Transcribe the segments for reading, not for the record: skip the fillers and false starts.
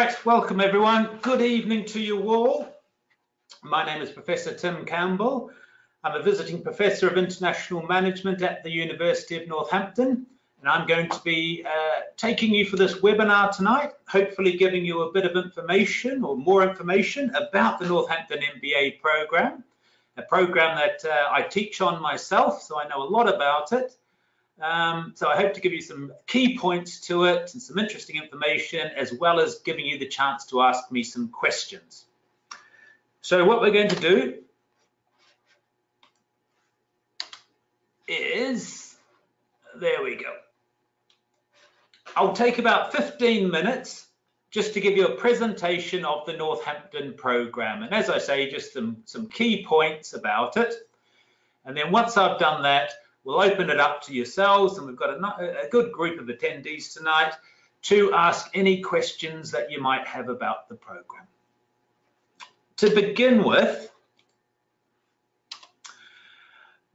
Right, welcome everyone. Good evening to you all. My name is Professor Tim Campbell. I'm a visiting Professor of International Management at the University of Northampton, and I'm going to be taking you for this webinar tonight, hopefully giving you a bit of information or more information about the Northampton MBA Programme, a programme that I teach on myself, so I know a lot about it. So I hope to give you some key points to it and some interesting information, as well as giving you the chance to ask me some questions. So what we're going to do is, there we go. I'll take about 15 minutes just to give you a presentation of the Northampton programme. And as I say, just some key points about it. And then once I've done that, we'll open it up to yourselves, and we've got a good group of attendees tonight to ask any questions that you might have about the programme. To begin with,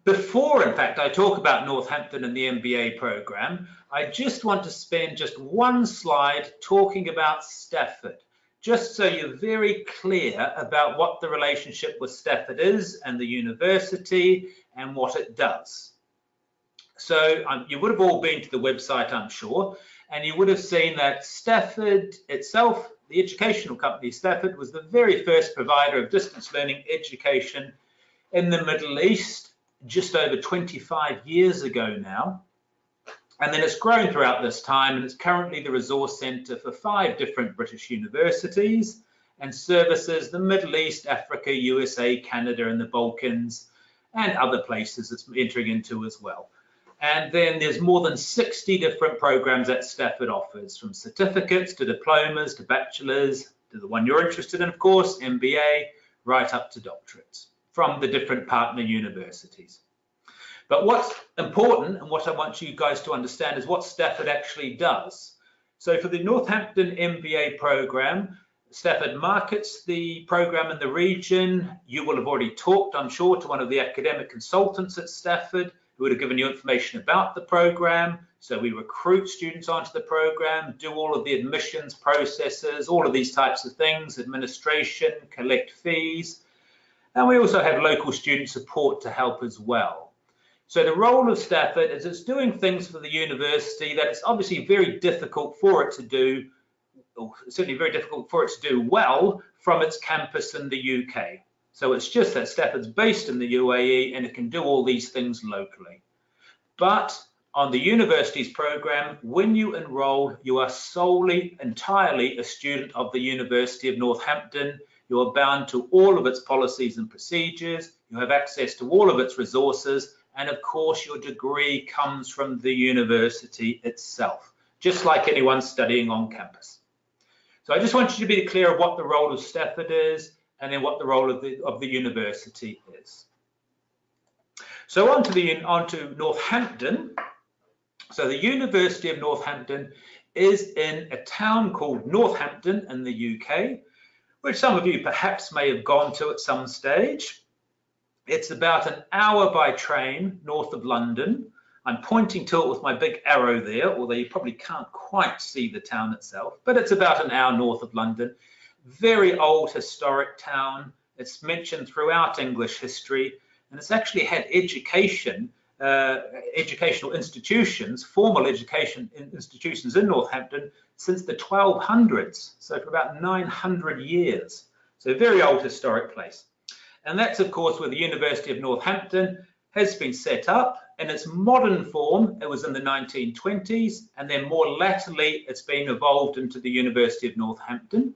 before, in fact, I talk about Northampton and the MBA programme, I just want to spend just one slide talking about Stafford, just so you're very clear about what the relationship with Stafford is and the university and what it does. So you would have all been to the website, I'm sure, and you would have seen that Stafford itself, the educational company Stafford, was the very first provider of distance learning education in the Middle East just over 25 years ago now. And then it's grown throughout this time, and it's currently the resource centre for 5 different British universities and services the Middle East, Africa, USA, Canada, and the Balkans, and other places it's entering into as well. And then there's more than 60 different programs that Stafford offers, from certificates to diplomas to bachelors to the one you're interested in, of course, MBA, right up to doctorates from the different partner universities. But what's important and what I want you guys to understand is what Stafford actually does. So for the Northampton MBA programme, Stafford markets the programme in the region. You will have already talked, I'm sure, to one of the academic consultants at Stafford, who would have given you information about the programme. So we recruit students onto the programme, do all of the admissions processes, all of these types of things, administration, collect fees. And we also have local student support to help as well. So the role of Stafford is it's doing things for the university that it's obviously very difficult for it to do, or certainly very difficult for it to do well from its campus in the UK. So it's just that Stafford's based in the UAE and it can do all these things locally. But on the university's programme, when you enroll, you are solely, entirely a student of the University of Northampton. You are bound to all of its policies and procedures. You have access to all of its resources. And of course, your degree comes from the university itself, just like anyone studying on campus. So I just want you to be clear of what the role of Stafford is, and then what the role of the university is. So on to Northampton. So the University of Northampton is in a town called Northampton in the UK, which some of you perhaps may have gone to at some stage. It's about an hour by train north of London. I'm pointing to it with my big arrow there, although you probably can't quite see the town itself, but it's about an hour north of London. Very old historic town. It's mentioned throughout English history, and it's actually had educational institutions, formal education institutions in Northampton since the 1200s, so for about 900 years. So a very old historic place. And that's, of course, where the University of Northampton has been set up. In its modern form, it was in the 1920s, and then more latterly, it's been evolved into the University of Northampton.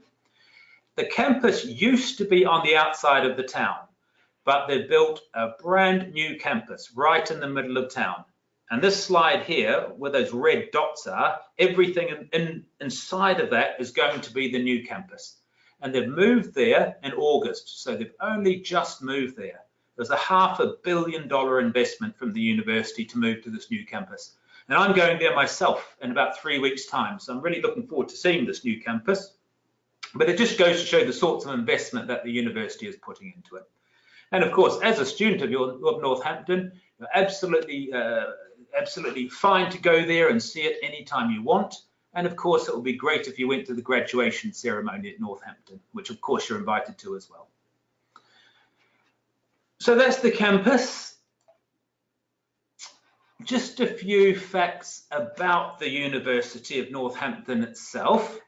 The campus used to be on the outside of the town, but they built a brand new campus right in the middle of town. And this slide here, where those red dots are, everything inside of that is going to be the new campus. And they've moved there in August, so they've only just moved there. There's a $500 million investment from the university to move to this new campus. And I'm going there myself in about 3 weeks' time, so I'm really looking forward to seeing this new campus. But it just goes to show the sorts of investment that the university is putting into it. And of course, as a student of Northampton, you're absolutely fine to go there and see it anytime you want. And of course, it would be great if you went to the graduation ceremony at Northampton, which of course you're invited to as well. So that's the campus. Just a few facts about the University of Northampton itself.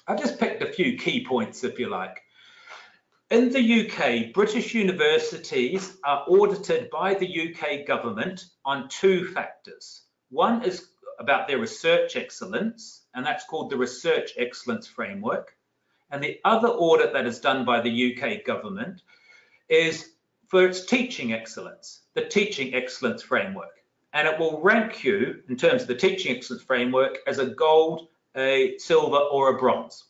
I've just picked a few key points, if you like. In the UK, British universities are audited by the UK government on two factors. One is about their research excellence, and that's called the Research Excellence Framework. And the other audit that is done by the UK government is for its teaching excellence, the Teaching Excellence Framework. And it will rank you, in terms of the Teaching Excellence Framework, as a gold, a silver, or a bronze.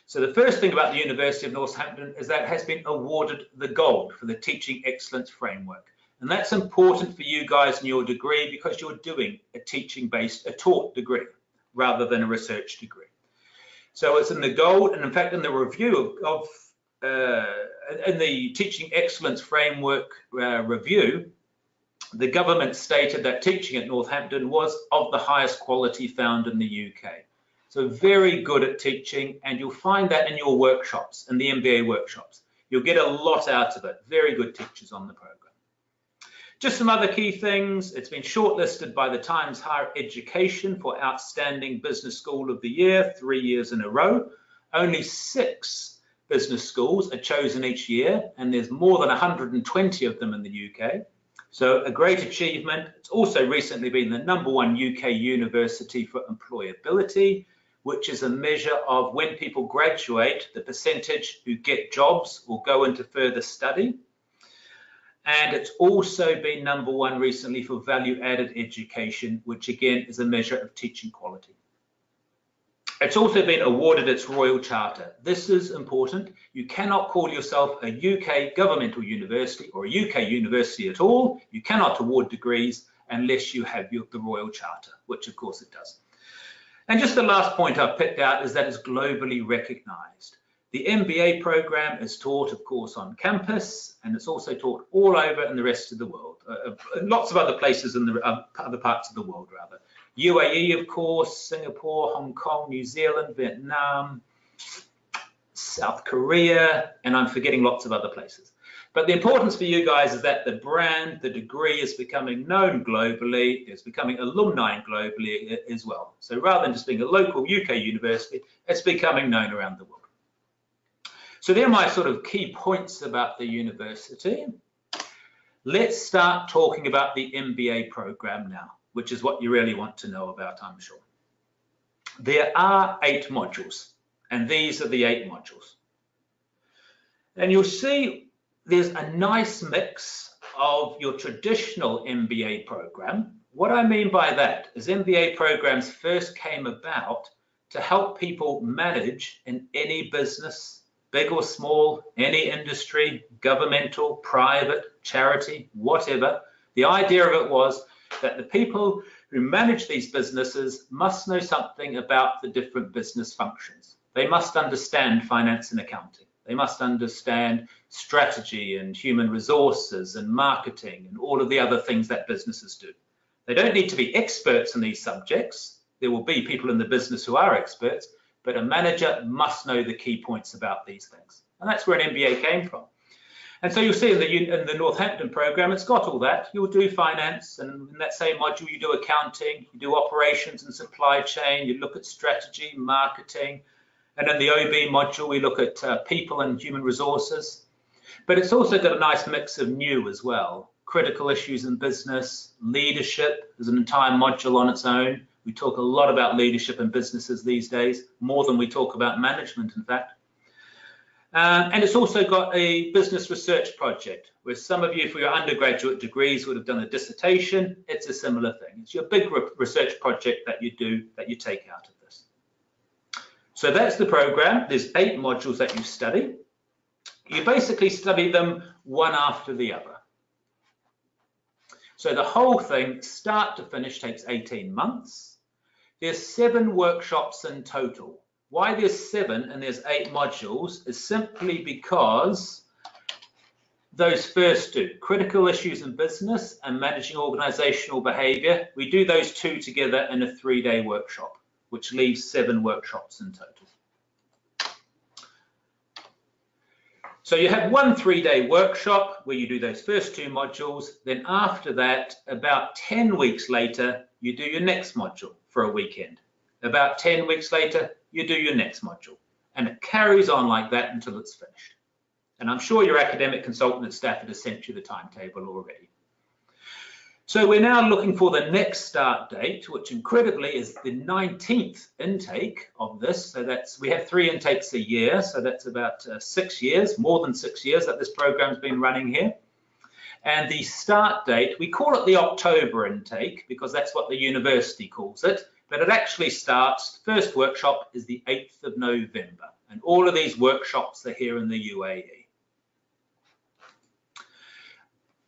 So the first thing about the University of Northampton is that it has been awarded the gold for the Teaching Excellence Framework. And that's important for you guys in your degree because you're doing a taught degree rather than a research degree. So it's in the gold, and in fact in the review in the Teaching Excellence Framework review, the government stated that teaching at Northampton was of the highest quality found in the UK. So very good at teaching, and you'll find that in your workshops, in the MBA workshops. You'll get a lot out of it. Very good teachers on the program. Just some other key things. It's been shortlisted by the Times Higher Education for Outstanding Business School of the Year 3 years in a row. Only 6 business schools are chosen each year, and there's more than 120 of them in the UK. So a great achievement. It's also recently been the #1 UK university for employability, which is a measure of when people graduate, the percentage who get jobs or go into further study. And it's also been #1 recently for value-added education, which again is a measure of teaching quality. It's also been awarded its Royal Charter. This is important. You cannot call yourself a UK governmental university or a UK university at all. You cannot award degrees unless you have the Royal Charter, which of course it does. And just the last point I've picked out is that it's globally recognized. The MBA program is taught, of course, on campus, and it's also taught all over in the rest of the world, lots of other places in the other parts of the world, rather. UAE, of course, Singapore, Hong Kong, New Zealand, Vietnam, South Korea, and I'm forgetting lots of other places. But the importance for you guys is that the brand, the degree is becoming known globally, it's becoming alumni globally as well. So rather than just being a local UK university, it's becoming known around the world. So they're my sort of key points about the university. Let's start talking about the MBA program now, which is what you really want to know about, I'm sure. There are 8 modules, and these are the 8 modules. And you'll see there's a nice mix of your traditional MBA program. What I mean by that is MBA programs first came about to help people manage in any business, big or small, any industry, governmental, private, charity, whatever. The idea of it was that the people who manage these businesses must know something about the different business functions. They must understand finance and accounting. They must understand strategy and human resources and marketing and all of the other things that businesses do. They don't need to be experts in these subjects. There will be people in the business who are experts, but a manager must know the key points about these things. And that's where an MBA came from. And so you'll see in the Northampton program, it's got all that. You'll do finance, and in that same module, you do accounting, you do operations and supply chain, you look at strategy, marketing, and in the OB module, we look at people and human resources. But it's also got a nice mix of new as well. Critical issues in business, leadership is an entire module on its own. We talk a lot about leadership in businesses these days, more than we talk about management, in fact. And it's also got a business research project, where some of you, for your undergraduate degrees, would have done a dissertation. It's a similar thing. It's your big research project that you do, that you take out of this. So that's the program. There's 8 modules that you study. You basically study them one after the other. So the whole thing, start to finish, takes 18 months. There's 7 workshops in total. Why there's 7 and there's 8 modules is simply because those first 2, critical issues in business and managing organizational behavior, we do those 2 together in a 3-day workshop. which leaves 7 workshops in total. So you have one 3-day workshop where you do those first 2 modules. Then after that, about 10 weeks later, you do your next module for a weekend. About 10 weeks later, you do your next module. And it carries on like that until it's finished. And I'm sure your academic consultant at Stafford has sent you the timetable already. So we're now looking for the next start date, which incredibly is the 19th intake of this. So we have 3 intakes a year. So that's about 6 years, more than 6 years that this program's been running here. And the start date, we call it the October intake because that's what the university calls it. But it actually starts, the first workshop is the 8th of November. And all of these workshops are here in the UAE.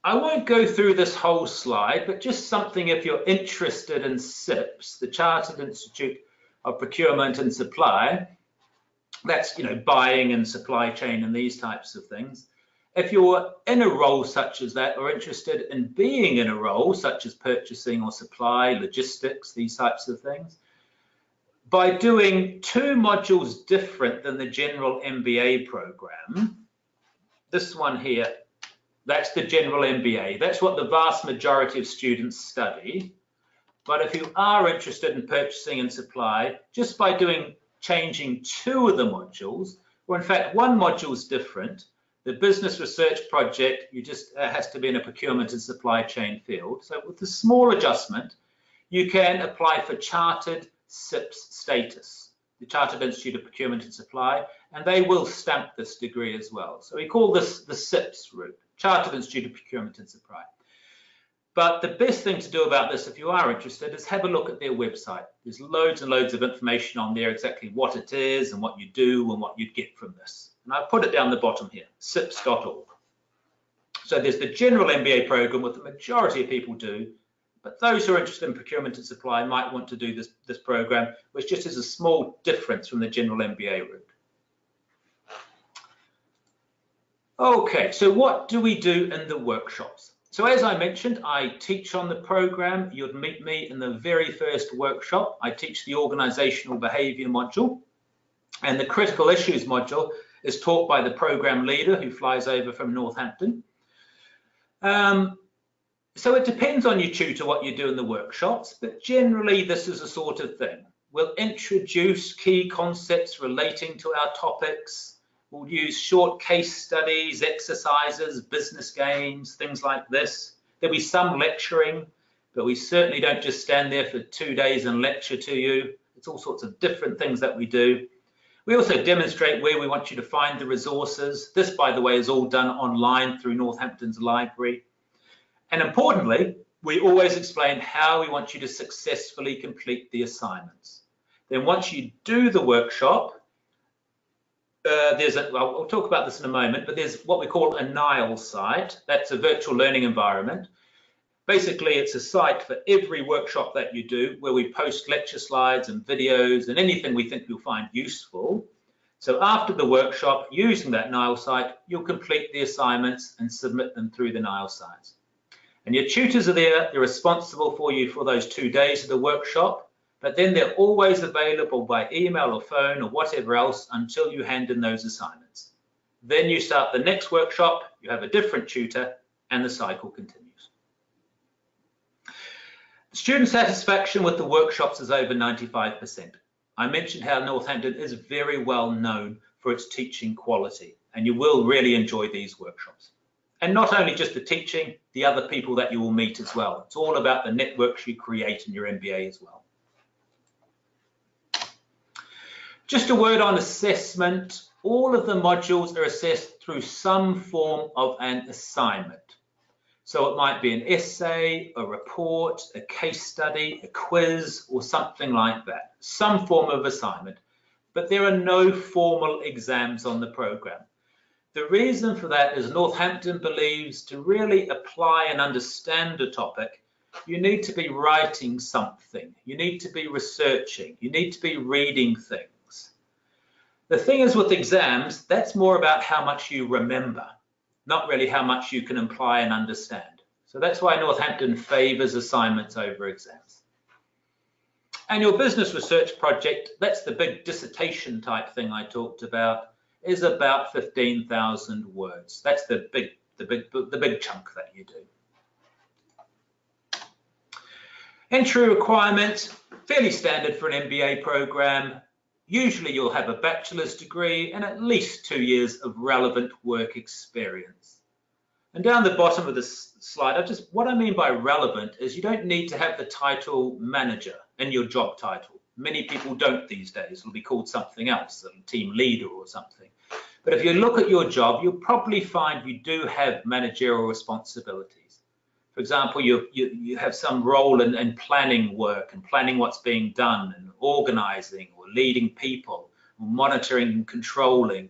I won't go through this whole slide, but just something if you're interested in CIPS, the Chartered Institute of Procurement and Supply. That's, buying and supply chain and these types of things. If you're in a role such as that or interested in being in a role such as purchasing or supply, logistics, these types of things, by doing 2 modules different than the general MBA program, this one here, that's the general MBA. That's what the vast majority of students study. But if you are interested in purchasing and supply, just by changing 2 of the modules, or in fact 1 module is different, the business research project, you just has to be in a procurement and supply chain field. So with a small adjustment, you can apply for chartered CIPS status, the Chartered Institute of Procurement and Supply, and they will stamp this degree as well. So we call this the CIPS route, Chartered Institute of Procurement and Supply. But the best thing to do about this, if you are interested, is have a look at their website. There's loads and loads of information on there, exactly what it is and what you do and what you'd get from this. And I've put it down the bottom here, cips.org. So there's the general MBA program, what the majority of people do, but those who are interested in procurement and supply might want to do this program, which just is a small difference from the general MBA route. Okay, so what do we do in the workshops? So as I mentioned, I teach on the program. You'd meet me in the very first workshop. I teach the organizational behavior module, and the critical issues module is taught by the program leader who flies over from Northampton. So it depends on your tutor what you do in the workshops, but generally this is a sort of thing. We'll introduce key concepts relating to our topics. We'll use short case studies, exercises, business games, things like this. There'll be some lecturing, but we certainly don't just stand there for 2 days and lecture to you. It's all sorts of different things that we do. We also demonstrate where we want you to find the resources. This, by the way, is all done online through Northampton's library. And importantly, we always explain how we want you to successfully complete the assignments. Then once you do the workshop, I'll talk about this in a moment, but there's what we call a NILE site. That's a virtual learning environment. Basically, it's a site for every workshop that you do where we post lecture slides and videos and anything we think you'll find useful. So after the workshop, using that NILE site, you'll complete the assignments and submit them through the NILE sites. And your tutors are there, they're responsible for you for those 2 days of the workshop, but then they're always available by email or phone or whatever else until you hand in those assignments. Then you start the next workshop, you have a different tutor, and the cycle continues. Student satisfaction with the workshops is over 95%. I mentioned how Northampton is very well known for its teaching quality, and you will really enjoy these workshops. And not only just the teaching, the other people that you will meet as well. It's all about the networks you create in your MBA as well. Just a word on assessment. All of the modules are assessed through some form of an assignment. So it might be an essay, a report, a case study, a quiz, or something like that. Some form of assignment. But there are no formal exams on the program. The reason for that is Northampton believes to really apply and understand a topic, you need to be writing something. You need to be researching. You need to be reading things. The thing is with exams, that's more about how much you remember, not really how much you can apply and understand. So that's why Northampton favors assignments over exams. And your business research project, that's the big dissertation type thing I talked about, is about 15,000 words. That's the big chunk that you do. Entry requirements, fairly standard for an MBA program. Usually you'll have a bachelor's degree and at least 2 years of relevant work experience. And down the bottom of this slide, what I mean by relevant is you don't need to have the title manager in your job title. Many people don't these days. It'll be called something else, a team leader or something. But if you look at your job, you'll probably find you do have managerial responsibilities. For example, you have some role in planning work and planning what's being done and organizing or leading people or monitoring and controlling.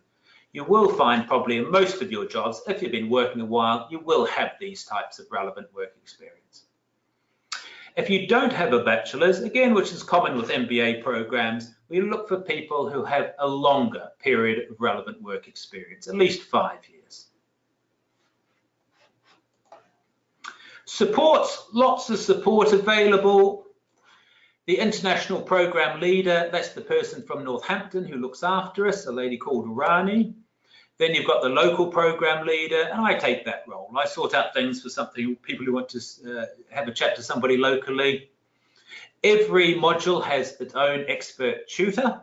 You will find probably in most of your jobs, if you've been working a while, you will have these types of relevant work experience. If you don't have a bachelor's, again, which is common with MBA programs, we look for people who have a longer period of relevant work experience, at least 5 years. Support, lots of support available. The international program leader, that's the person from Northampton who looks after us, a lady called Rani. Then you've got the local program leader, and I take that role. I sort out things for people who want to have a chat to somebody locally. Every module has its own expert tutor.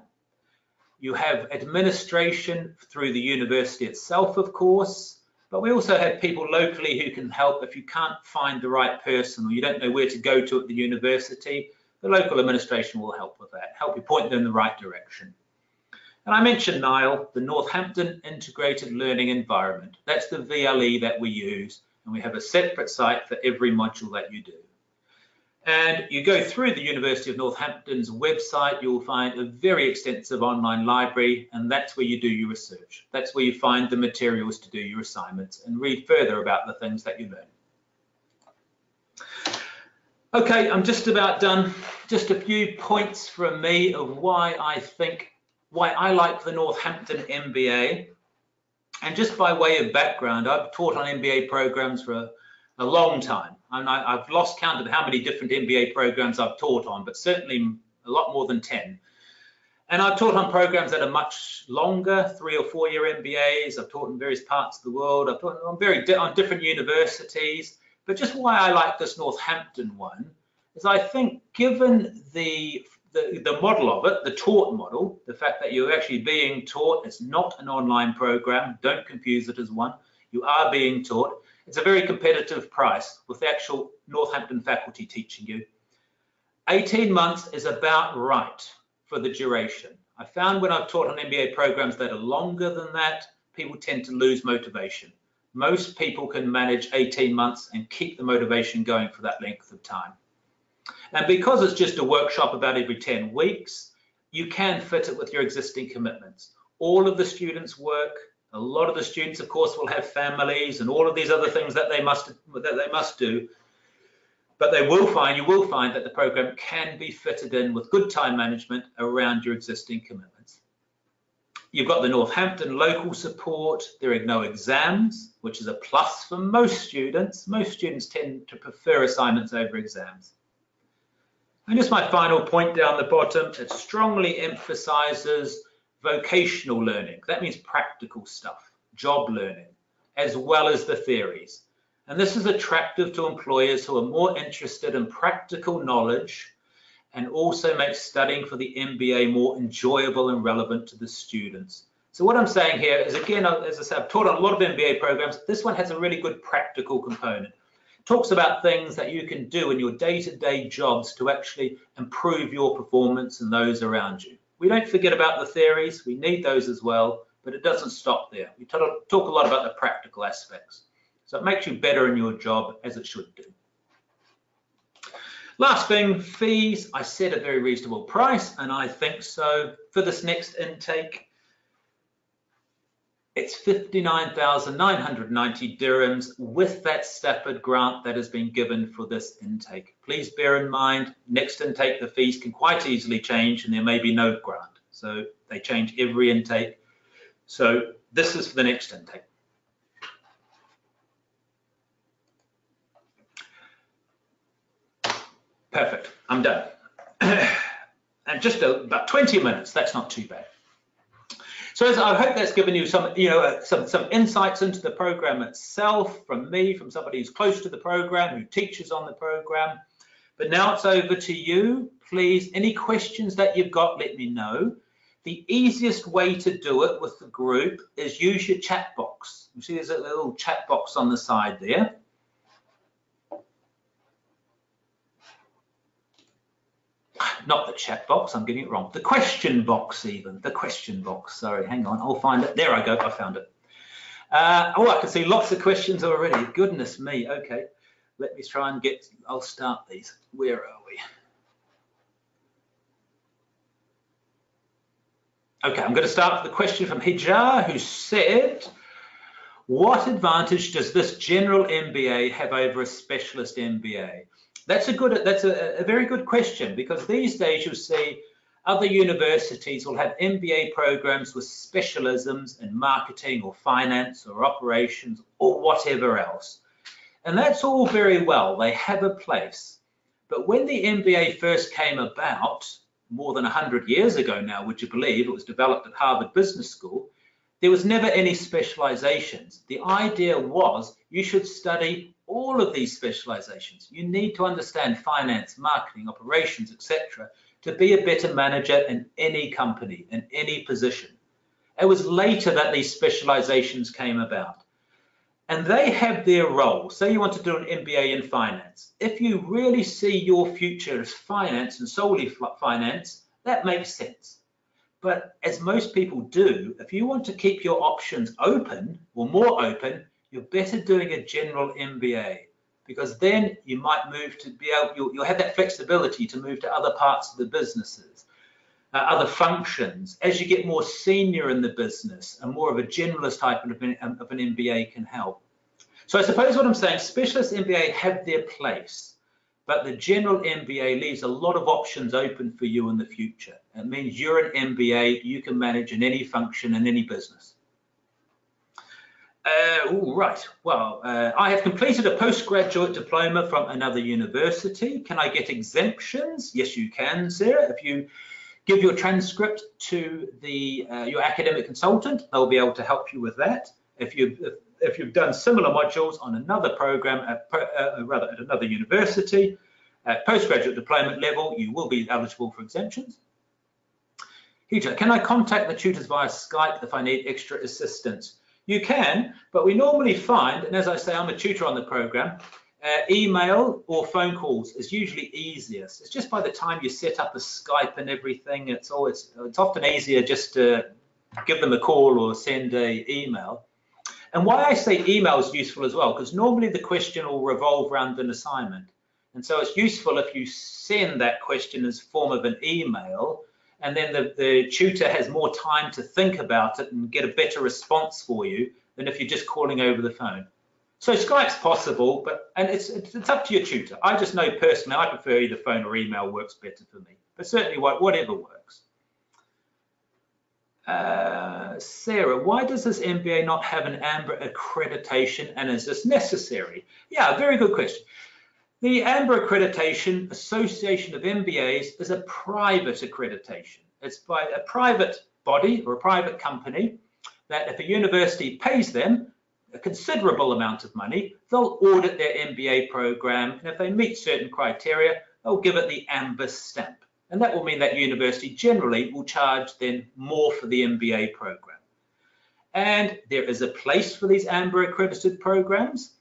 You have administration through the university itself, of course. But we also have people locally who can help if you can't find the right person or you don't know where to go to at the university. The local administration will help with that, help you point them in the right direction. And I mentioned NILE, the Northampton Integrated Learning Environment. That's the VLE that we use, and we have a separate site for every module that you do. And you go through the University of Northampton's website, you'll find a very extensive online library, and that's where you do your research. That's where you find the materials to do your assignments and read further about the things that you learn. Okay, I'm just about done. Just a few points from me of why I like the Northampton MBA. And just by way of background, I've taught on MBA programs for a long time. And I've lost count of how many different MBA programs I've taught on, but certainly a lot more than 10. And I've taught on programs that are much longer, 3 or 4 year MBAs. I've taught in various parts of the world. I've taught on different universities. But just why I like this Northampton one is I think given the model of it, the taught model, the fact that you're actually being taught, it's not an online program, don't confuse it as one, you are being taught. It's a very competitive price with the actual Northampton faculty teaching you. 18 months is about right for the duration. I found when I've taught on MBA programs that are longer than that, people tend to lose motivation. Most people can manage 18 months and keep the motivation going for that length of time. And because it's just a workshop about every 10 weeks, you can fit it with your existing commitments. All of the students work. A lot of the students, of course, will have families and all of these other things that they must do. But you will find that the program can be fitted in with good time management around your existing commitments. You've got the Northampton local support. There are no exams, which is a plus for most students. Most students tend to prefer assignments over exams. And just my final point down the bottom, it strongly emphasizes vocational learning. That means practical stuff, job learning, as well as the theories. And this is attractive to employers who are more interested in practical knowledge and also makes studying for the MBA more enjoyable and relevant to the students. So what I'm saying here is, again, as I said, I've taught on a lot of MBA programs. This one has a really good practical component. It talks about things that you can do in your day-to-day jobs to actually improve your performance and those around you. We don't forget about the theories. We need those as well, but it doesn't stop there. We talk a lot about the practical aspects. So it makes you better in your job, as it should do. Last thing, fees. I said a very reasonable price, and I think so. For this next intake, it's 59,990 dirhams with that Stafford grant that has been given for this intake. Please bear in mind, next intake, the fees can quite easily change and there may be no grant. So they change every intake. So this is for the next intake. Perfect, I'm done. And just about 20 minutes, that's not too bad. So I hope that's given you some, some insights into the program itself from me, from somebody who's close to the program, who teaches on the program. But now it's over to you. Please, any questions that you've got, let me know. The easiest way to do it with the group is use your chat box. You see there's a little chat box on the side there. Not the chat box, I'm getting it wrong. The question box even, the question box. Sorry, hang on, I'll find it. There I go, I found it. Oh, I can see lots of questions already. Goodness me, okay. Let me try and I'll start these. Where are we? Okay, I'm going to start with the question from Hijar, who said, what advantage does this general MBA have over a specialist MBA? That's a very good question, because these days you'll see other universities will have MBA programs with specialisms in marketing or finance or operations or whatever else. And that's all very well. They have a place. But when the MBA first came about, more than 100 years ago now, would you believe, it was developed at Harvard Business School, there was never any specializations. The idea was you should study all of these specializations. You need to understand finance, marketing, operations, etc., to be a better manager in any company, in any position. It was later that these specializations came about. And they have their role. Say you want to do an MBA in finance. If you really see your future as finance and solely finance, that makes sense. But as most people do, if you want to keep your options open or more open, you're better doing a general MBA, because then you might move to you'll have that flexibility to move to other parts of the businesses, other functions. As you get more senior in the business, and more of a generalist type of an MBA can help. So I suppose what I'm saying, specialist MBA have their place, but the general MBA leaves a lot of options open for you in the future. It means you're an MBA, you can manage in any function in any business. Right, well, I have completed a postgraduate diploma from another university. Can I get exemptions? Yes, you can, Sarah. If you give your transcript to your academic consultant, they'll be able to help you with that. If you've done similar modules on another program, rather at another university, at postgraduate diploma level, you will be eligible for exemptions. Hija, can I contact the tutors via Skype if I need extra assistance? You can, but we normally find, and as I say, I'm a tutor on the program, email or phone calls is usually easiest. It's just by the time you set up a Skype and everything, it's often easier just to give them a call or send an email. And why I say email is useful as well, because normally the question will revolve around an assignment. And so it's useful if you send that question as form of an email, and then the tutor has more time to think about it and get a better response for you than if you're just calling over the phone. So Skype's possible, and it's up to your tutor. I just know personally I prefer either phone or email works better for me, but certainly whatever works. Sarah, why does this MBA not have an AMBA accreditation, and is this necessary? Yeah, very good question. The AMBA accreditation, Association of MBAs, is a private accreditation. It's by a private body or a private company that if a university pays them a considerable amount of money, they'll audit their MBA program, and if they meet certain criteria, they'll give it the AMBA stamp. And that will mean that university generally will charge then more for the MBA program. And there is a place for these AMBA accredited programs,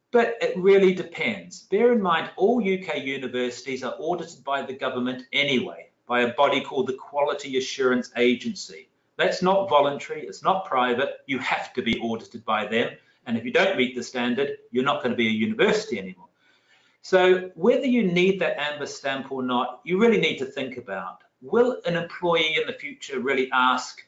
but it really depends. Bear in mind, all UK universities are audited by the government anyway, by a body called the Quality Assurance Agency. That's not voluntary, it's not private, you have to be audited by them. And if you don't meet the standard, you're not going to be a university anymore. So whether you need that AMBA stamp or not, you really need to think about, will an employee in the future really ask,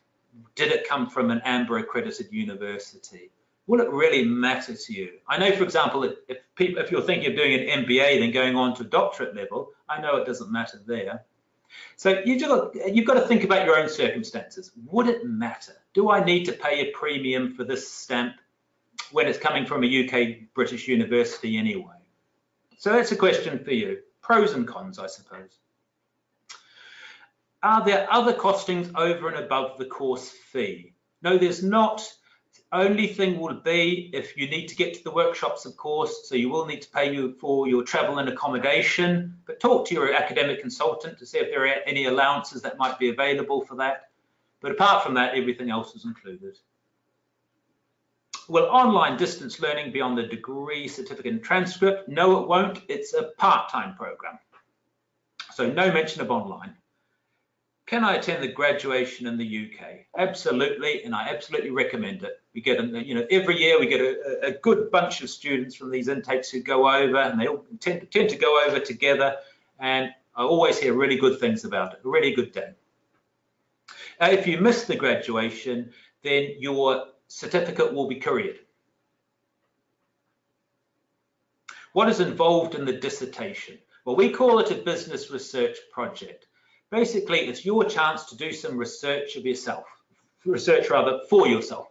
did it come from an AMBA accredited university? Will it really matter to you? I know, for example, if you're thinking of doing an MBA then going on to doctorate level, I know it doesn't matter there. So you've got to think about your own circumstances. Would it matter? Do I need to pay a premium for this stamp when it's coming from a UK British university anyway? So that's a question for you. Pros and cons, I suppose. Are there other costings over and above the course fee? No, there's not. Only thing will be if you need to get to the workshops, of course, so you will need to pay for your travel and accommodation, but talk to your academic consultant to see if there are any allowances that might be available for that. But apart from that, everything else is included. Will online distance learning be on the degree, certificate and transcript? No, it won't. It's a part-time program. So no mention of online. Can I attend the graduation in the UK? Absolutely, and I absolutely recommend it. We get, every year we get a good bunch of students from these intakes who go over, and they all tend to go over together, and I always hear really good things about it, a really good day. If you miss the graduation, then your certificate will be couriered. What is involved in the dissertation? Well, we call it a business research project. Basically, it's your chance to do some research for yourself.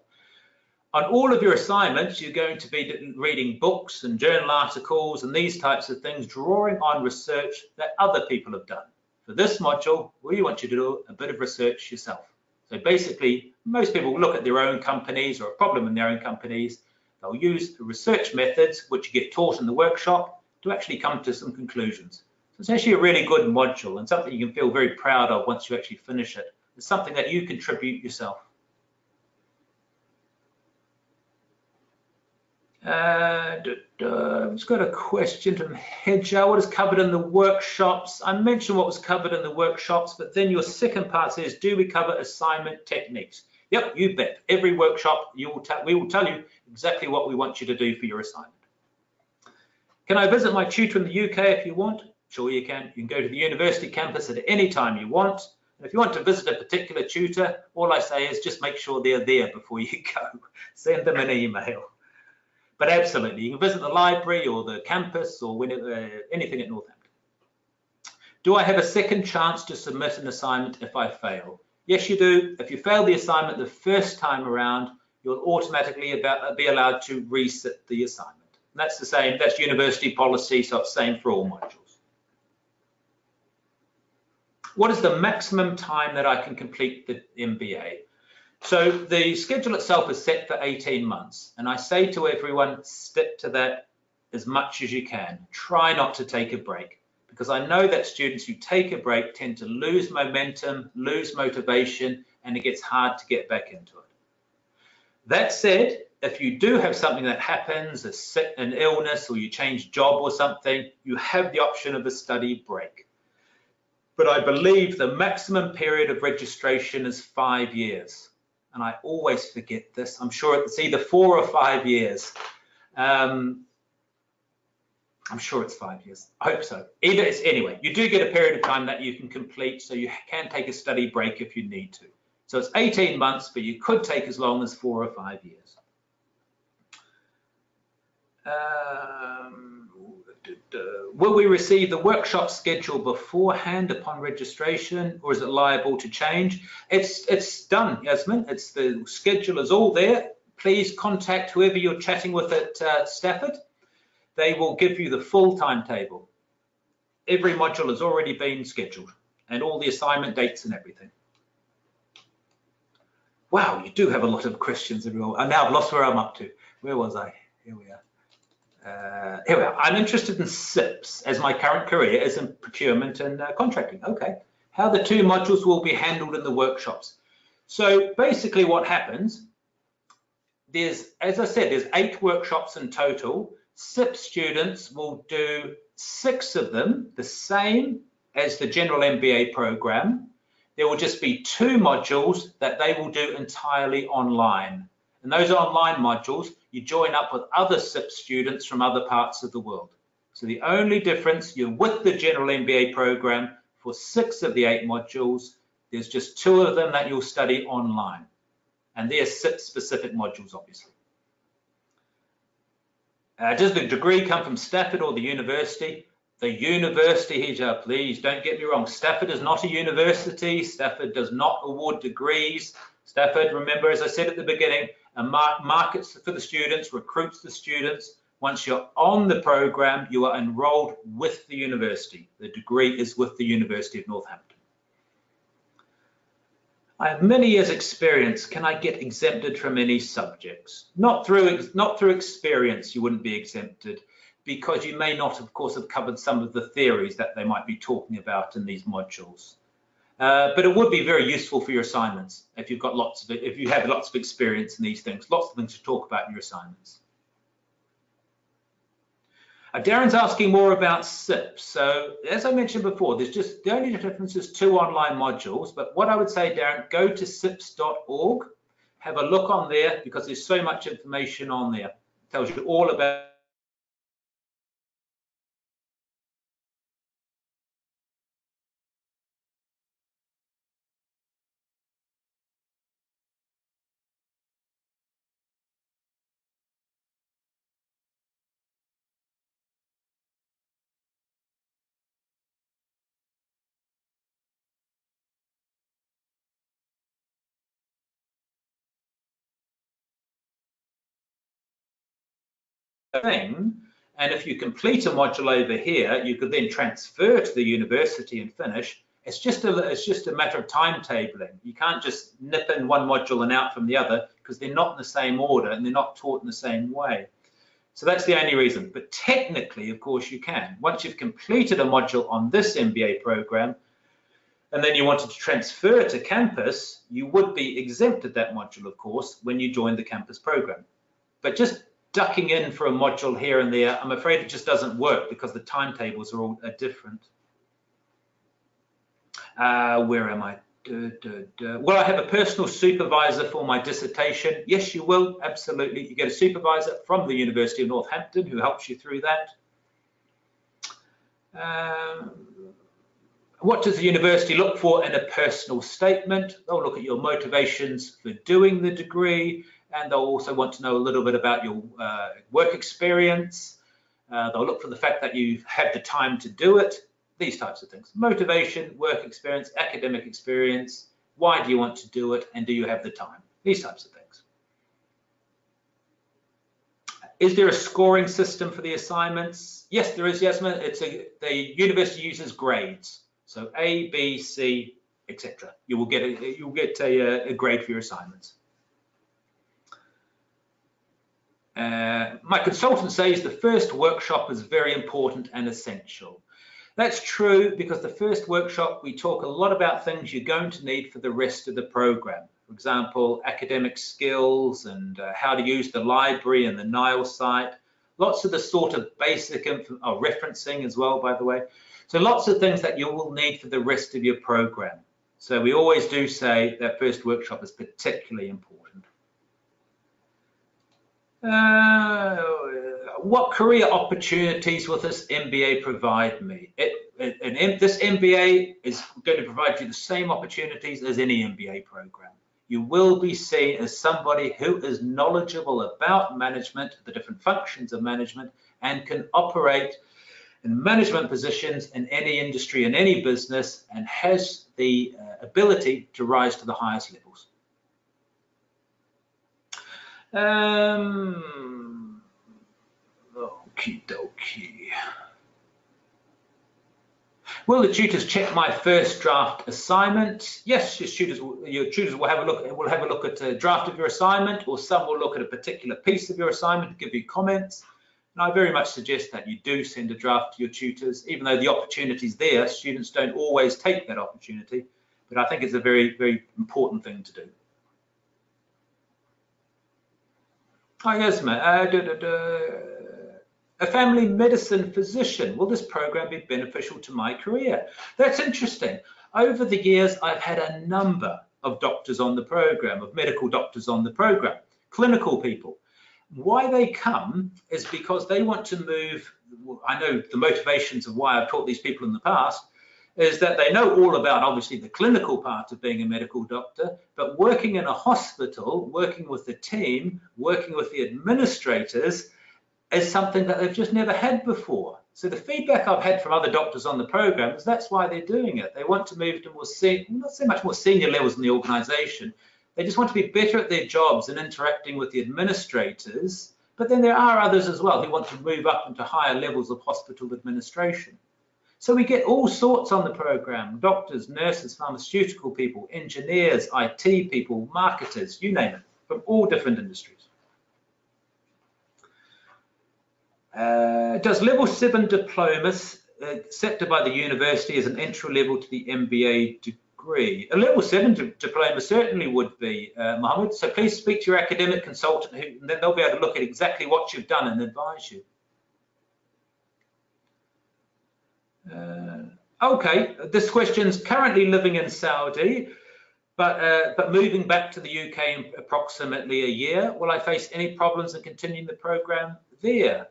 On all of your assignments, you're going to be reading books and journal articles and these types of things, drawing on research that other people have done. For this module, we want you to do a bit of research yourself. So basically, most people will look at their own companies or a problem in their own companies. They'll use the research methods, which you get taught in the workshop, to actually come to some conclusions. It's actually a really good module and something you can feel very proud of once you actually finish it. It's something that you contribute yourself. I've just got a question from Hedger. What is covered in the workshops? I mentioned what was covered in the workshops, but then your second part says, do we cover assignment techniques? Yep, you bet. Every workshop, we will tell you exactly what we want you to do for your assignment. Can I visit my tutor in the UK if you want? Sure you can. You can go to the university campus at any time you want. And if you want to visit a particular tutor, all I say is just make sure they're there before you go. Send them an email. But absolutely, you can visit the library or the campus or anything at Northampton. Do I have a second chance to submit an assignment if I fail? Yes, you do. If you fail the assignment the first time around, you'll automatically be allowed to resit the assignment. And that's the same, that's university policy, so it's the same for all modules. What is the maximum time that I can complete the MBA? So the schedule itself is set for 18 months. And I say to everyone, stick to that as much as you can. Try not to take a break, because I know that students who take a break tend to lose momentum, lose motivation, and it gets hard to get back into it. That said, if you do have something that happens, an illness, or you change job or something, you have the option of a study break. But I believe the maximum period of registration is 5 years. And I always forget this. I'm sure it's either 4 or 5 years. I'm sure it's 5 years. I hope so. Anyway, you do get a period of time that you can complete, so you can take a study break if you need to. So it's 18 months, but you could take as long as 4 or 5 years. Will we receive the workshop schedule beforehand upon registration, or is it liable to change? It's done, Yasmin. The schedule is all there. Please contact whoever you're chatting with at Stafford. They will give you the full timetable. Every module has already been scheduled, and all the assignment dates and everything. Wow, you do have a lot of questions, everyone. And now I've lost where I'm up to. Where was I? Here we are. Here we are. I'm interested in SIPs, as my current career is in procurement and contracting. Okay. How the two modules will be handled in the workshops. So basically what happens, as I said, there's 8 workshops in total. SIP students will do 6 of them, the same as the general MBA program. There will just be 2 modules that they will do entirely online. And those online modules, you join up with other SIP students from other parts of the world. So the only difference, you're with the general MBA program for 6 of the 8 modules. There's just 2 of them that you'll study online. And they're SIP-specific modules, obviously. Does the degree come from Stafford or the university? The university, Hija, please don't get me wrong. Stafford is not a university. Stafford does not award degrees. Stafford, remember, as I said at the beginning, markets for the students, recruits the students. Once you're on the program, you are enrolled with the university. The degree is with the University of Northampton. I have many years experience. Can I get exempted from any subjects? Not through experience, you wouldn't be exempted, because you may not, of course, have covered some of the theories that they might be talking about in these modules. But it would be very useful for your assignments if you've got if you have lots of experience in these things, lots of things to talk about in your assignments. Darren's asking more about SIP. So as I mentioned before, there's just the only difference is 2 online modules. But what I would say, Darren, go to sips.org, have a look on there, because there's so much information on there. It tells you all about thing, and if you complete a module over here, you could then transfer to the university and finish. It's just a matter of timetabling. You can't just nip in one module and out from the other, because they're not in the same order and they're not taught in the same way. So that's the only reason. But technically, of course, you can. Once you've completed a module on this MBA program, and then you wanted to transfer to campus, you would be exempted that module, of course, when you join the campus program. But just ducking in for a module here and there, I'm afraid it just doesn't work, because the timetables are all different. Where am I? Will I have a personal supervisor for my dissertation? Yes, you will, absolutely. You get a supervisor from the University of Northampton who helps you through that. What does the university look for in a personal statement? They'll look at your motivations for doing the degree, and they'll also want to know a little bit about your work experience. They'll look for the fact that you've had the time to do it, these types of things. Motivation, work experience, academic experience, why do you want to do it, and do you have the time? These types of things. Is there a scoring system for the assignments? Yes, there is, Yasmin. The university uses grades. So A, B, C, etc. You'll get a grade for your assignments. My consultant says the first workshop is very important and essential. That's true, because the first workshop we talk a lot about things you're going to need for the rest of the program. For example, academic skills and how to use the library and the Nile site. Lots of the sort of basic referencing as well, by the way. So lots of things that you will need for the rest of your program. So we always do say that first workshop is particularly important. What career opportunities will this MBA provide me? This MBA is going to provide you the same opportunities as any MBA program. You will be seen as somebody who is knowledgeable about management, the different functions of management, and can operate in management positions in any industry, in any business, and has the ability to rise to the highest levels. Okie dokie. Will the tutors check my first draft assignment? Yes, your tutors will have a look at a draft of your assignment, or some will look at a particular piece of your assignment to give you comments. And I very much suggest that you do send a draft to your tutors, even though the opportunity is there. Students don't always take that opportunity, but I think it's a very, very important thing to do. Oh, yes, ma'am. A family medicine physician, will this program be beneficial to my career? That's interesting. Over the years, I've had a number of doctors on the program, of medical doctors on the program, clinical people. Why they come is because they want to move. I know the motivations of why I've taught these people in the past is that they know all about, obviously, the clinical part of being a medical doctor, but working in a hospital, working with the team, working with the administrators, is something that they've just never had before. So the feedback I've had from other doctors on the program is that's why they're doing it. They want to move to more not so much more senior levels in the organization. They just want to be better at their jobs and interacting with the administrators. But then there are others as well who want to move up into higher levels of hospital administration. So we get all sorts on the program: doctors, nurses, pharmaceutical people, engineers, IT people, marketers, you name it, from all different industries. Does level 7 diplomas accepted by the university as an entry level to the MBA degree? A level 7 diploma certainly would be, Mohammed. So please speak to your academic consultant, and then they'll be able to look at exactly what you've done and advise you. Okay, this question's currently living in Saudi, but moving back to the UK in approximately a year. Will I face any problems in continuing the program there?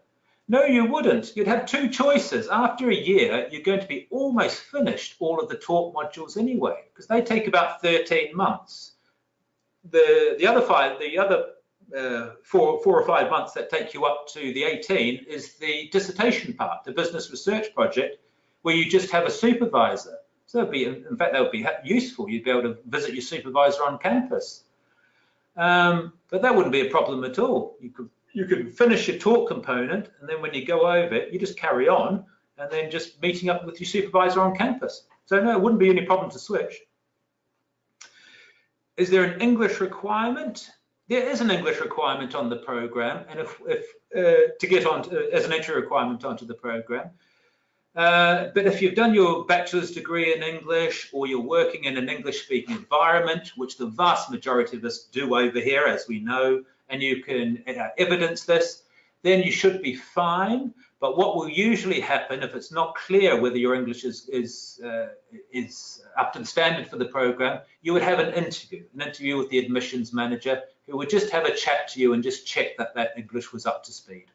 No, you wouldn't. You'd have two choices. After a year, you're going to be almost finished all of the taught modules anyway, because they take about 13 months. The other 4 or 5 months that take you up to the 18 is the dissertation part, the business research project, where you just have a supervisor. So it'd be, in fact, that would be useful. You'd be able to visit your supervisor on campus. But that wouldn't be a problem at all. You could finish your talk component, and then when you go over it, you just carry on, and then just meeting up with your supervisor on campus. So no, it wouldn't be any problem to switch. Is there an English requirement? There is an English requirement on the program, and to get on as an entry requirement onto the program. But if you've done your bachelor's degree in English, or you're working in an English-speaking environment, which the vast majority of us do over here, as we know, and you can evidence this, then you should be fine. But what will usually happen if it's not clear whether your English is up to the standard for the program, you would have an interview with the admissions manager, who would just have a chat to you and just check that that English was up to speed.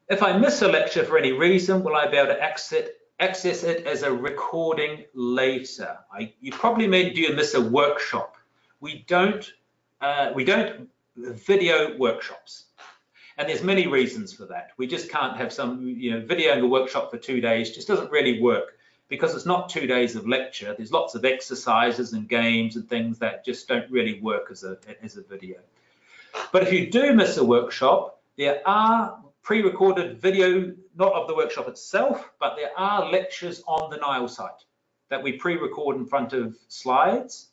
If I miss a lecture for any reason, will I be able to access it as a recording later? You probably mean, do you miss a workshop? We don't video workshops, and there's many reasons for that. We just can't have some, videoing a workshop for 2 days just doesn't really work, because it's not 2 days of lecture. There's lots of exercises and games and things that just don't really work as a video. But if you do miss a workshop, there are pre-recorded video, not of the workshop itself, but there are lectures on the Nile site that we pre-record in front of slides.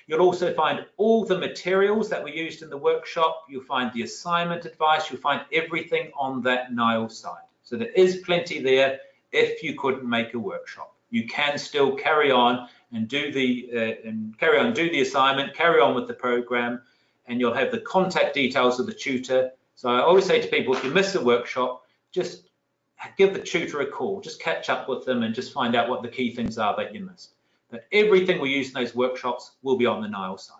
You'll also find all the materials that were used in the workshop. You'll find the assignment advice. You'll find everything on that Nile site. So there is plenty there if you couldn't make a workshop. You can still carry on and do the assignment, carry on with the program, and you'll have the contact details of the tutor. So I always say to people, if you miss a workshop, just give the tutor a call, just catch up with them and just find out what the key things are that you missed. But everything we use in those workshops will be on the Nile site.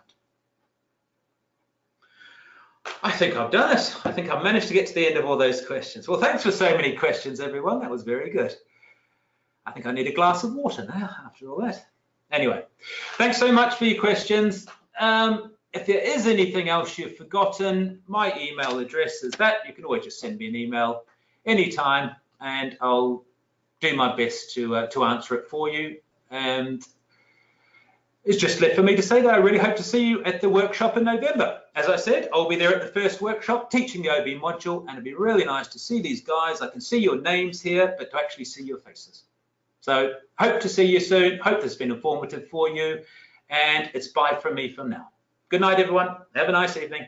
I think I've done it. I think I've managed to get to the end of all those questions. Well, thanks for so many questions, everyone. That was very good. I think I need a glass of water now after all that. Anyway, thanks so much for your questions. If there is anything else you've forgotten, my email address is that. You can always just send me an email anytime, and I'll do my best to answer it for you. And it's just left for me to say that I really hope to see you at the workshop in November. As I said, I'll be there at the first workshop teaching the OB module, and it'd be really nice to see these guys. I can see your names here, but to actually see your faces. So hope to see you soon. Hope this has been informative for you, and it's bye from me for now. Good night, everyone. Have a nice evening.